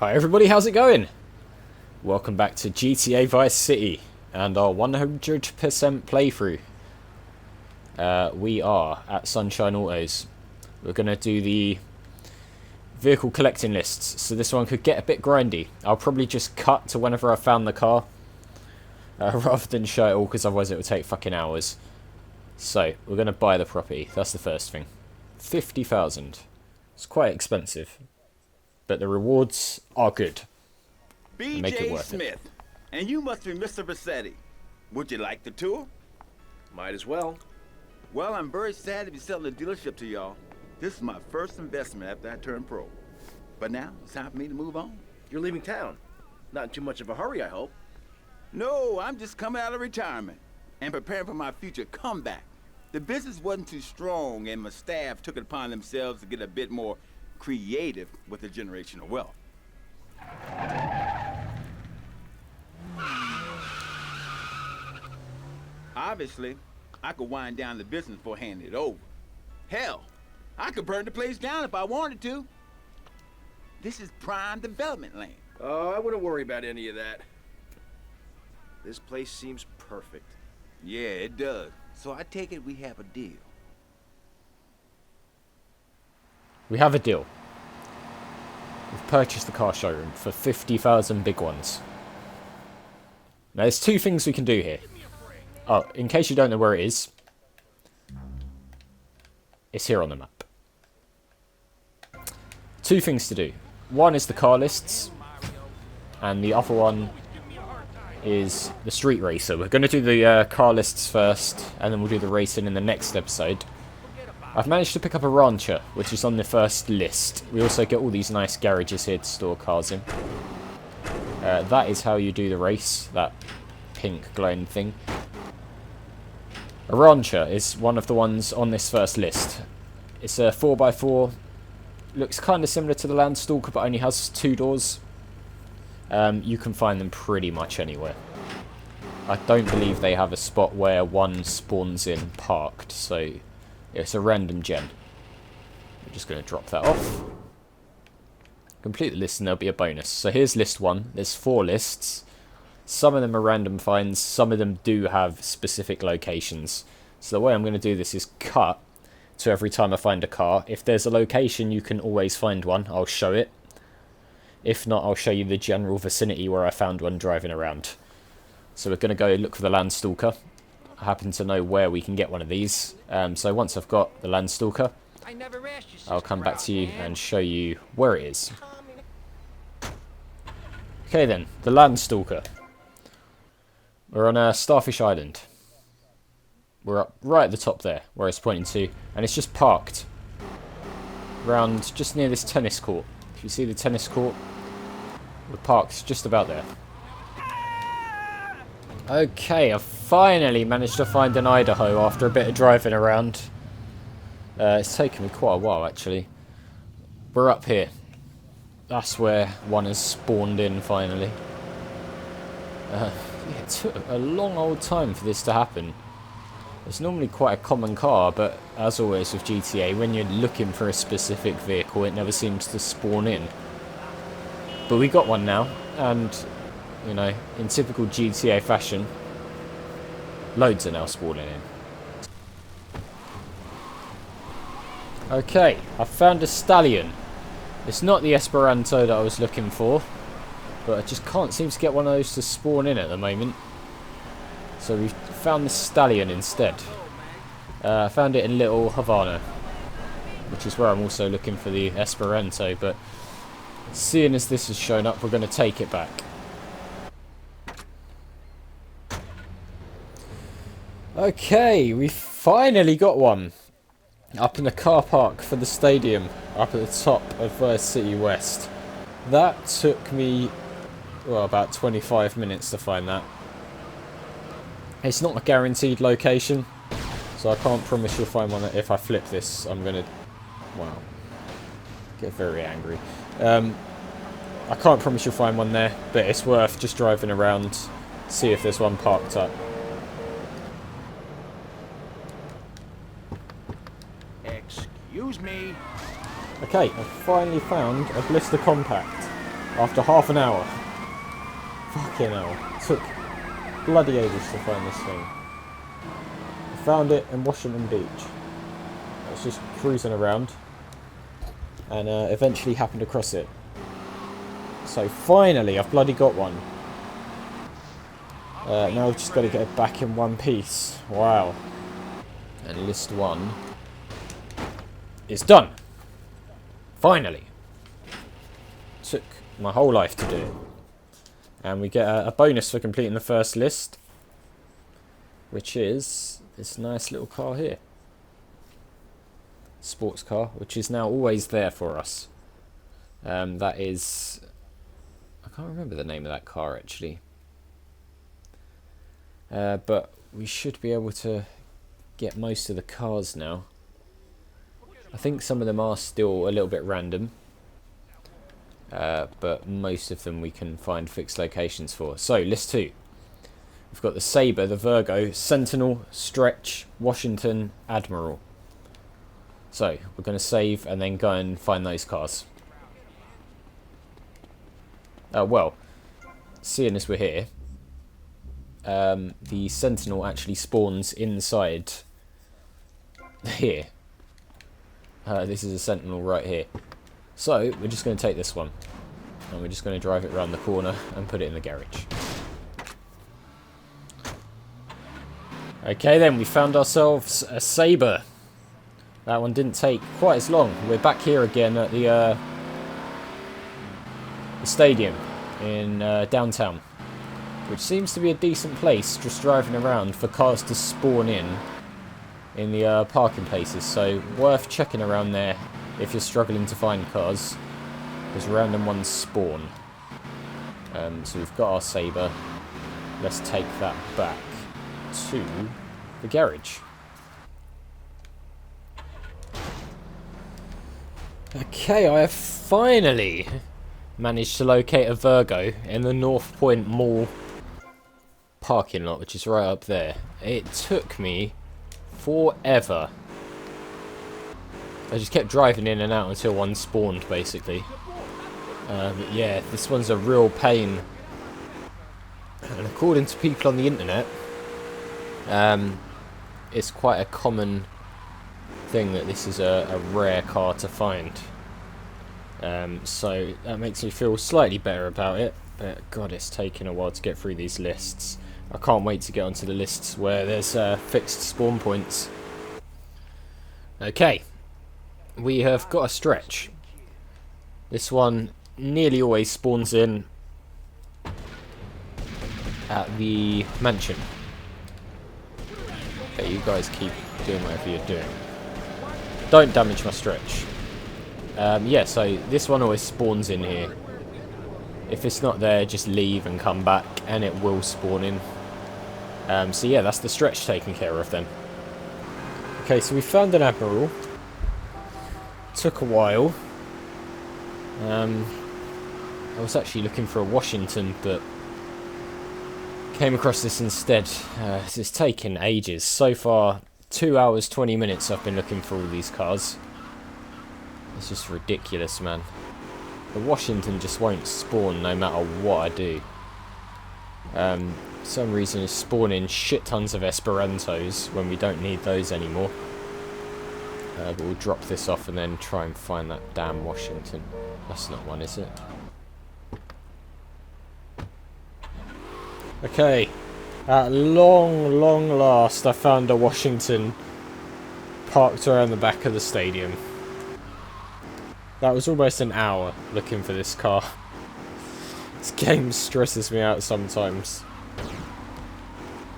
Hi everybody, how's it going? Welcome back to GTA Vice City and our 100% playthrough. We are at Sunshine Autos. We're going to do the vehicle collecting lists, so this one could get a bit grindy. I'll probably just cut to whenever I found the car, rather than show it all, because otherwise it would take fucking hours. So, we're going to buy the property, that's the first thing. 50,000. It's quite expensive, but the rewards are good. Make it BJ worth Smith, it. and you must be Mr. Vercetti. Would you like the tour? Might as well. Well, I'm very sad to be selling the dealership to y'all. This is my first investment after I turned pro. But now, it's time for me to move on. You're leaving town. Not in too much of a hurry, I hope. No, I'm just coming out of retirement and preparing for my future comeback. The business wasn't too strong, and my staff took it upon themselves to get a bit more creative with the generation of wealth. Obviously, I could wind down the business before handing it over. Hell, I could burn the place down if I wanted to. This is prime development land. Oh, I wouldn't worry about any of that. This place seems perfect. Yeah, it does. So I take it we have a deal. We have a deal. We've purchased the car showroom for 50,000 big ones. Now, there's two things we can do here. Oh, in case you don't know where it is, it's here on the map. Two things to do. One is the car lists, and the other one is the street racer. We're going to do the car lists first, and then we'll do the racing in the next episode. I've managed to pick up a rancher, which is on the first list. We also get all these nice garages here to store cars in. That is how you do the race, that pink glowing thing. A rancher is one of the ones on this first list. It's a 4x4. Looks kind of similar to the Landstalker, but only has two doors. You can find them pretty much anywhere. I don't believe they have a spot where one spawns in parked, so it's a random gen. We're just going to drop that off. Complete the list and there'll be a bonus. So here's list 1. There's 4 lists. Some of them are random finds, some of them do have specific locations. So the way I'm going to do this is cut to every time I find a car. If there's a location you can always find one, I'll show it. If not, I'll show you the general vicinity where I found one driving around. So we're going to go look for the Landstalker. I happen to know where we can get one of these. So once I've got the Landstalker, I'll come back to you and show you where it is. Okay then, the Landstalker. We're on Starfish Island. We're up right at the top there, where it's pointing to, and it's just parked around just near this tennis court. If you see the tennis court, we're parked just about there. Okay, I've finally managed to find an Idaho after a bit of driving around. It's taken me quite a while, actually. We're up here. That's where one has spawned in, finally. Yeah, it took a long old time for this to happen. It's normally quite a common car, but as always with GTA, when you're looking for a specific vehicle, it never seems to spawn in. But we got one now, and, you know, in typical GTA fashion, loads are now spawning in. Okay, I found a stallion. It's not the Esperanto that I was looking for, but I just can't seem to get one of those to spawn in at the moment. So we've found the stallion instead. I found it in Little Havana, which is where I'm also looking for the Esperanto, but seeing as this has shown up, we're going to take it back. Okay, we finally got one. Up in the car park for the stadium, up at the top of Vice City West. That took me, well, about 25 minutes to find that. It's not a guaranteed location, so I can't promise you'll find one. If I flip this, I'm going to, well, get very angry. I can't promise you'll find one there, but it's worth just driving around, see if there's one parked up. Excuse me. Okay, I finally found a blister compact. After half an hour. Fucking hell. Took bloody ages to find this thing. I found it in Washington Beach. I was just cruising around. And eventually happened across it. So finally, I've bloody got one. Now I've just got to get it back in one piece. Wow. And list 1 is done. Finally. Took my whole life to do. And we get a bonus for completing the first list, which is this nice little car here. Sports car, which is now always there for us. That is... I can't remember the name of that car, actually. But we should be able to get most of the cars now. I think some of them are still a little bit random. But most of them we can find fixed locations for. So, list 2. We've got the Sabre, the Virgo, Sentinel, Stretch, Washington, Admiral. So, we're going to save and then go and find those cars. Well, seeing as we're here, the Sentinel actually spawns inside here. This is a Sentinel right here. So, we're just going to take this one. And we're just going to drive it around the corner and put it in the garage. Okay then, we found ourselves a Sabre. That one didn't take quite as long. We're back here again at the stadium in downtown. Which seems to be a decent place, just driving around for cars to spawn in the parking places. So, worth checking around there if you're struggling to find cars, because random ones spawn. So we've got our Sabre. Let's take that back to the garage. Okay, I have finally managed to locate a Virgo in the North Point Mall parking lot, which is right up there. It took me forever. I just kept driving in and out until one spawned, basically. But yeah, this one's a real pain. And according to people on the internet, it's quite a common thing that this is a rare car to find. So that makes me feel slightly better about it. But God, it's taking a while to get through these lists. I can't wait to get onto the lists where there's fixed spawn points. Okay. We have got a Stretch. This one nearly always spawns in at the mansion. Okay, you guys keep doing whatever you're doing. Don't damage my Stretch. Yeah, so this one always spawns in here. If it's not there, just leave and come back and it will spawn in. So yeah, that's the Stretch taken care of then. Okay, so we found an Admiral. Took a while. I was actually looking for a Washington, but came across this instead. This is taking ages. So far, 2 hours, 20 minutes I've been looking for all these cars. It's just ridiculous, man. The Washington just won't spawn no matter what I do. For some reason it's spawning shit tons of Esperantos when we don't need those anymore. But we'll drop this off and then try and find that damn Washington. That's not one, is it? Okay. At long, long last, I found a Washington parked around the back of the stadium. That was almost an hour looking for this car. This game stresses me out sometimes.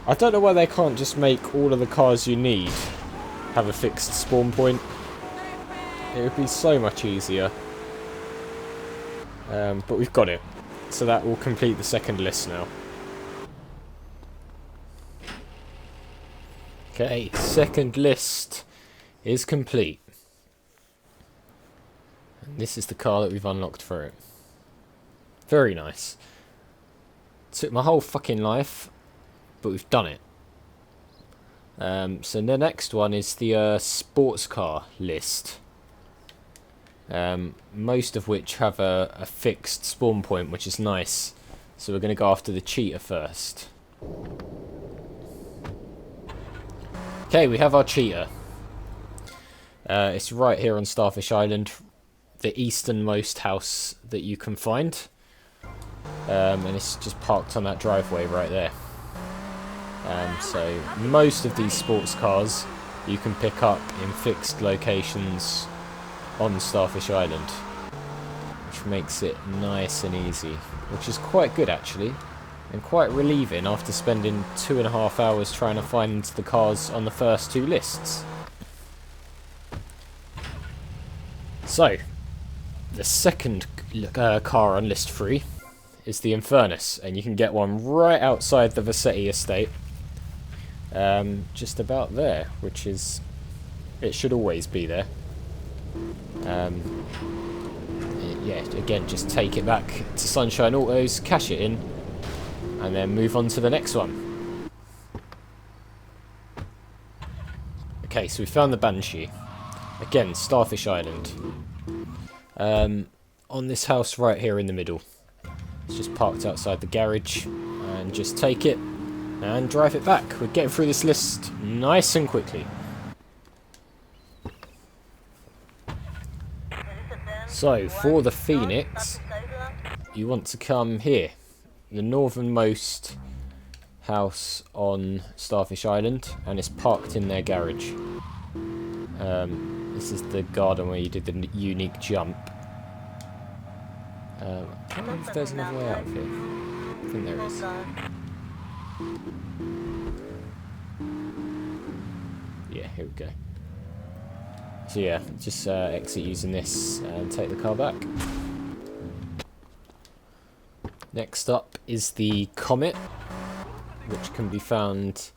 I don't know why they can't just make all of the cars you need have a fixed spawn point. It would be so much easier. But we've got it. So that will complete the second list now. Okay, second list is complete. And this is the car that we've unlocked for it. Very nice. Took my whole fucking life, but we've done it. So the next one is the sports car list. most of which have a fixed spawn point, which is nice. So we're going to go after the cheetah first. Okay, we have our cheetah. It's right here on Starfish Island, the easternmost house that you can find. And it's just parked on that driveway right there. So most of these sports cars you can pick up in fixed locations on Starfish Island, which makes it nice and easy, which is quite good actually, and quite relieving after spending 2.5 hours trying to find the cars on the first 2 lists. So, the second car on list 3 is the Infernus, and you can get one right outside the Vercetti estate, just about there, which is, it should always be there. Yeah, again, just take it back to Sunshine Autos, cash it in, and then move on to the next one. Okay, so we found the Banshee. Again, Starfish Island. On this house right here in the middle. It's just parked outside the garage, and just take it and drive it back. We're getting through this list nice and quickly. So, for the Phoenix, you want to come here. The northernmost house on Starfish Island, and it's parked in their garage. This is the garden where you did the unique jump. I can't remember if there's another way out of here. I think there is. Yeah, here we go. So yeah, just exit using this and take the car back. Next up is the Comet, which can be found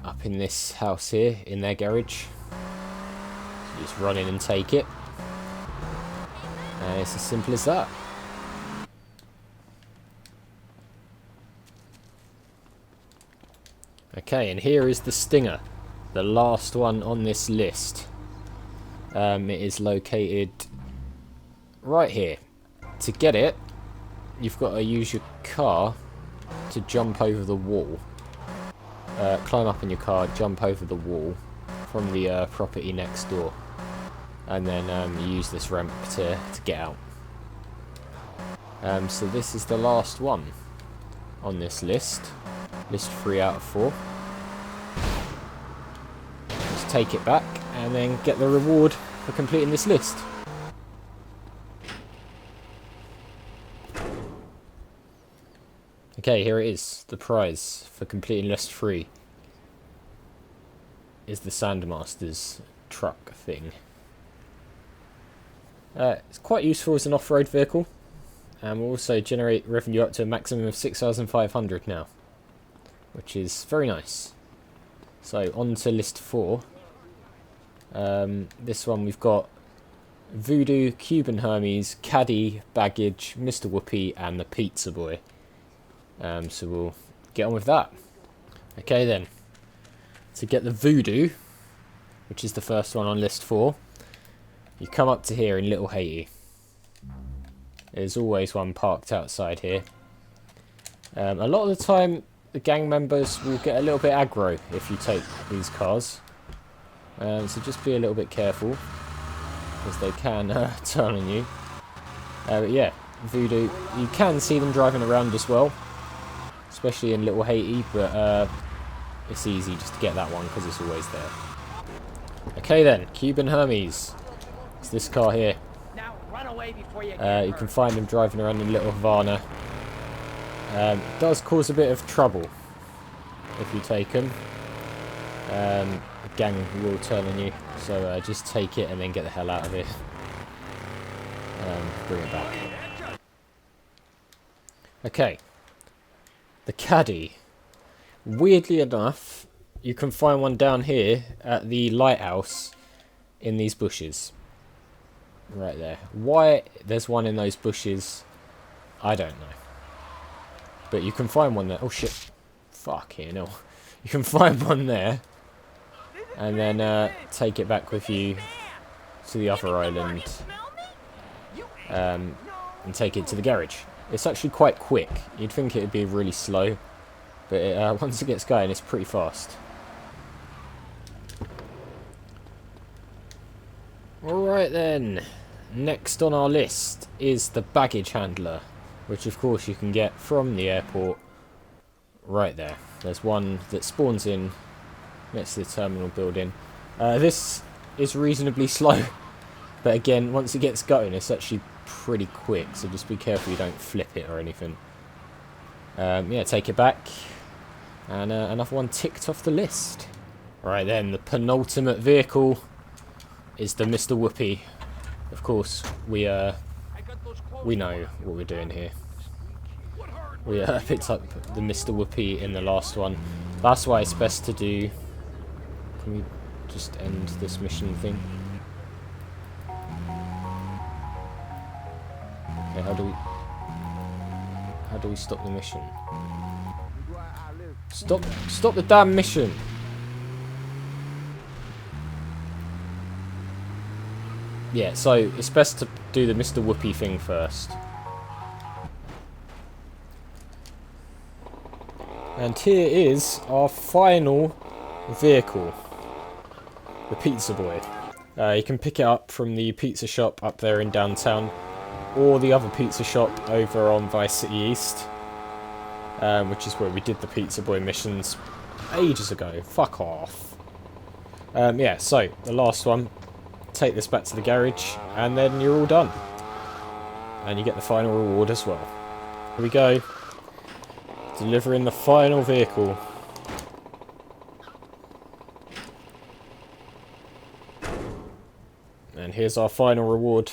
up in this house here, in their garage. So just run in and take it. And it's as simple as that. Okay, and here is the Stinger, the last one on this list. It is located right here. To get it, you've got to use your car to jump over the wall. Climb up in your car, jump over the wall from the property next door. And then you use this ramp to get out. So this is the last one on this list. List 3 out of 4. Just take it back and then get the reward for completing this list. Okay, here it is. The prize for completing list 3 is the Sandmaster's truck thing. It's quite useful as an off-road vehicle, and will also generate revenue up to a maximum of 6,500 now, which is very nice. So on to list 4. This one we've got Voodoo, Cuban Hermes, Caddy, Baggage, Mr. Whoopi, and the Pizza Boy. So we'll get on with that. Okay then, to get the Voodoo, which is the first one on list 4, you come up to here in Little Haiti. There's always one parked outside here. A lot of the time, the gang members will get a little bit aggro if you take these cars. So just be a little bit careful, because they can turn on you. But yeah, Voodoo, you can see them driving around as well, especially in Little Haiti, but it's easy just to get that one because it's always there. Okay then, Cuban Hermes. It's this car here. Now run away before you You can find him driving around in Little Havana. It does cause a bit of trouble if you take him. The gang will turn on you, so just take it and then get the hell out of here. Bring it back. Okay. The Caddy. Weirdly enough, you can find one down here at the lighthouse in these bushes. Right there. Why there's one in those bushes, I don't know. But you can find one there. Oh shit. Fuck here, no. You can find one there. And then take it back with you to the other island and take it to the garage. It's actually quite quick. You'd think it would be really slow, but once it gets going, it's pretty fast. Alright then, next on our list is the baggage handler, which of course you can get from the airport right there. There's one that spawns in next to the terminal building. This is reasonably slow, but again, once it gets going, it's actually pretty quick, so just be careful you don't flip it or anything. Yeah, take it back, and another one ticked off the list. Right then, the penultimate vehicle is the Mr. Whoopee. Of course, we know what we're doing here. We picked up the Mr. Whoopee in the last one. That's why it's best to do... Can we just end this mission thing? Okay, how do we stop the mission? Stop the damn mission! Yeah, so it's best to do the Mr. Whoopee thing first. And here is our final vehicle. The Pizza Boy. You can pick it up from the pizza shop up there in downtown, or the other pizza shop over on Vice City East, which is where we did the Pizza Boy missions ages ago. Fuck off. Yeah, so the last one. Take this back to the garage, and then you're all done. And you get the final reward as well. Here we go. Delivering the final vehicle. And here's our final reward.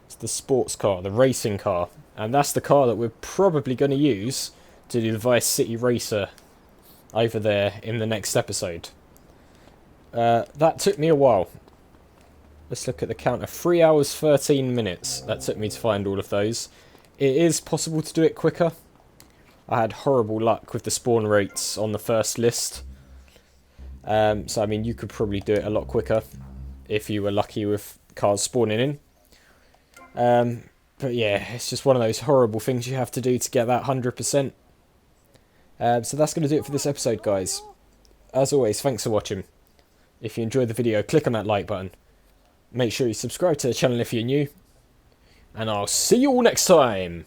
It's the sports car, the racing car. And that's the car that we're probably going to use to do the Vice City Racer over there in the next episode. That took me a while. Let's look at the counter. 3 hours 13 minutes that took me to find all of those. It is possible to do it quicker. I had horrible luck with the spawn rates on the first list. So I mean, you could probably do it a lot quicker if you were lucky with cars spawning in. But yeah, it's just one of those horrible things you have to do to get that 100%. So that's going to do it for this episode, guys. As always, thanks for watching. If you enjoyed the video, click on that like button. Make sure you subscribe to the channel if you're new. And I'll see you all next time.